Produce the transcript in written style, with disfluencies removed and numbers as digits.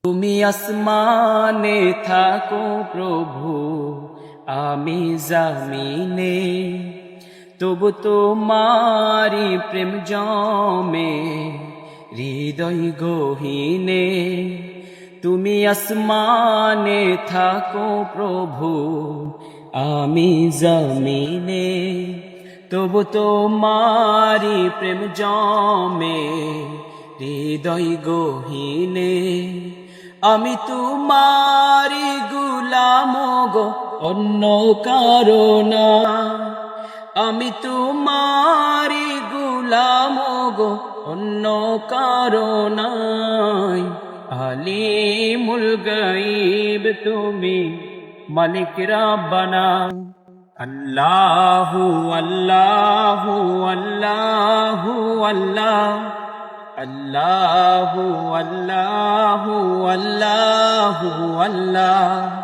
তুমি আসমানে থাকো প্রভু, আমি জামিনে, তবু তোমারি প্রেম জমে হৃদয় গহীনে। তুমি আসমানে থাকো প্রভু, আমি জামিনে, তবু তোমারি প্রেম জমে হৃদয় গহীনে। আমি তোমারি গুলাম গো, অন্য কারো না। আমি তোমারি গুলাম গো, অন্য কারো নাই। আলিমুল গায়ব তুমি, মালিক রাব্বানা। আল্লাহু আল্লাহু আল্লাহু আল্লাহ, আল্লাহু আল্লাহু আল্লাহু আল্লাহ।